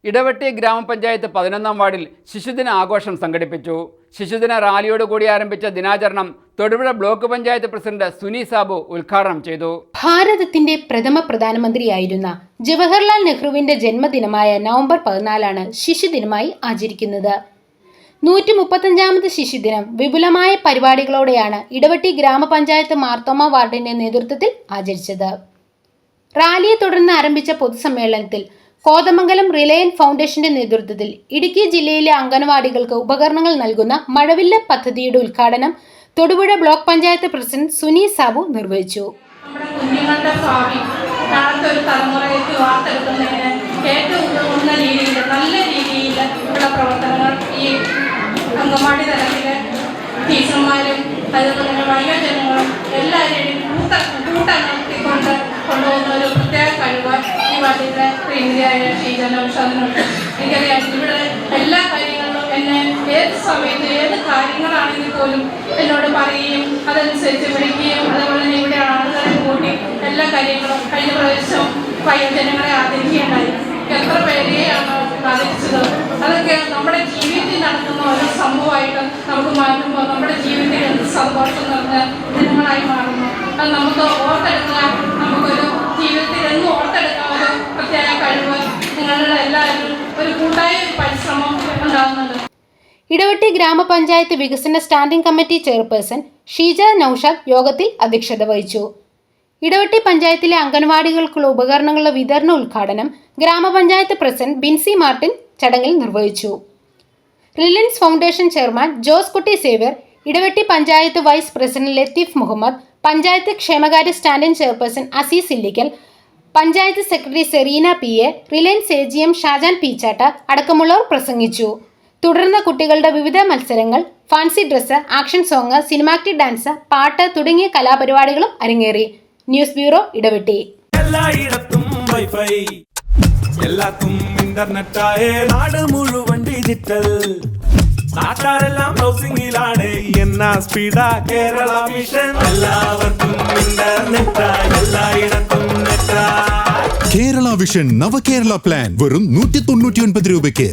ഇടവെട്ടി ഗ്രാമപഞ്ചായത്ത് 11-ാം വാർഡിൽ ശിശുദിന ആഘോഷം സംഘടിപ്പിച്ചു. ശിശുദിന റാലിയോടുകൂടി ആരംഭിച്ച ദിനാചരണം തൊടുപുഴ ബ്ലോക്ക് പഞ്ചായത്ത് പ്രസിഡന്റ് സുനി സാബു ഉദ്ഘാടനം ചെയ്തു. ഭാരതത്തിന്റെ പ്രഥമ പ്രധാനമന്ത്രിയായിരുന്ന ജവഹർലാൽ നെഹ്റുവിന്റെ ജന്മദിനമായ നവംബർ 14 ശിശുദിനമായി ആചരിക്കുന്നത്. 135ാമത് ശിശുദിനം വിപുലമായ പരിപാടികളോടെയാണ് ഇടവെട്ടി ഗ്രാമപഞ്ചായത്ത് മാർത്തോമ വാർഡിന്റെ നേതൃത്വത്തിൽ ആചരിച്ചത്. റാലിയെ തുടർന്ന് ആരംഭിച്ച പൊതുസമ്മേളനത്തിൽ കോതമംഗലം റിലയൻസ് ഫൗണ്ടേഷന്റെ നേതൃത്വത്തിൽ ഇടുക്കി ജില്ലയിലെ അംഗനവാടികൾക്ക് ഉപകരണങ്ങൾ നൽകുന്ന മഴവില്ല പദ്ധതിയുടെ ഉദ്ഘാടനം തൊടുപുഴ ബ്ലോക്ക് പഞ്ചായത്ത് പ്രസിഡന്റ് സുനി സാബു നിർവഹിച്ചു. നമ്മുടെ കുഞ്ഞുങ്ങളുടെ ഭാവി നാളത്തെ ഒരു തലമുറയ്ക്ക് വാർത്തെടുക്കുന്നതിന് ഏറ്റവും ഉതകുന്ന രീതിയിൽ നല്ല രീതിയിൽ ഉള്ള പ്രവർത്തനങ്ങൾ ഈ അംഗൻവാടി തലത്തിലെ ടീച്ചർമാരും അതുപോലെ വയോജനങ്ങളും എല്ലാവരെയും കൂട്ടങ്ങൾക്കൊണ്ട് കൊണ്ടുപോകുന്ന ഒരു പ്രത്യേക കഴിവ് ഈ വാർഡിലെ പ്രീതിയായ ഷീജനുണ്ട്. എനിക്കറിയാം ഇവിടെ എല്ലാ കാര്യങ്ങളിലും എന്നെ ഏത് സമയത്ത് ഏത് കാര്യങ്ങളാണെങ്കിൽ പോലും എന്നോട് പറയുകയും അതനുസരിച്ച് വിളിക്കുകയും അതുപോലെ തന്നെ ഇവിടെ ആളുകളെ കൂട്ടി എല്ലാ കാര്യങ്ങളും കഴിഞ്ഞ പ്രാവശ്യം വയോജനങ്ങളെ ആദരിക്കുകയുണ്ടായി. എത്ര പേരെയാണ് ആദരിച്ചത്. അതൊക്കെ നമ്മുടെ ജീവിതത്തിൽ നടക്കുന്ന ഓരോ സംഭവമായിട്ട് നമുക്ക് മാറ്റുമ്പോൾ നമ്മുടെ ജീവിതത്തിൽ എന്ത് സന്തോഷം നിറഞ്ഞ ദിനങ്ങളായി മാറുന്നു. അത് നമുക്ക് ഓർത്തെടുക്കാൻ നമുക്കൊരു ജീവിതത്തിൽ എന്നും ഓർത്തെടുക്കാൻ ഒരു പ്രത്യേക കഴിവ് നിങ്ങളുടെ എല്ലാവരും ഒരു കൂട്ടായ പരിശ്രമം ഉണ്ടാകുന്നുണ്ട്. ഇടവെട്ടി ഗ്രാമപഞ്ചായത്ത് വികസന standing committee chairperson Sheeja Naushad യോഗത്തിൽ അധ്യക്ഷത വഹിച്ചു. ഇടവെട്ടി പഞ്ചായത്തിലെ അംഗൻവാടികൾക്കുള്ള ഉപകരണങ്ങളുടെ വിതരണ ഉദ്ഘാടനം ഗ്രാമപഞ്ചായത്ത് പ്രസിഡന്റ് ബിൻസി മാർട്ടിൻ ചടങ്ങിൽ നിർവഹിച്ചു. Reliance foundation chairman Jose Kutty Xavier, Idavetty panchayat vice president Latheef Muhammad, panchayat ക്ഷേമകാര്യ standing chairperson Aziz Illikkal, panchayat secretary Sereena PA, Reliance AGM Shajan Peechatta അടക്കമുള്ളവർ പ്രസംഗിച്ചു. തുടർന്ന് കുട്ടികളുടെ വിവിധ മത്സരങ്ങൾ, fancy dress, action song, cinematic dance, പാട്ട് തുടങ്ങിയ കലാപരിപാടികളും അരങ്ങേറി. News bureau Idavetty. എല്ലായിടത്തും വൈഫൈ, എല്ലാത്തും ഇന്റർനെറ്റായേ, നാട് മുഴുവൻ ഡിജിറ്റൽ, നാട്ടാരെല്ലാം ബ്രൗസിംഗിലാണ്. എന്നാ സ്പീഡാ കേരള വിഷൻ, എല്ലാവർക്കും ഇന്റർനെറ്റാ, എല്ലായിടത്തും നെറ്റാ. കേരള വിഷൻ നവകേരള പ്ലാൻ വെറും 199 രൂപയ്ക്ക്.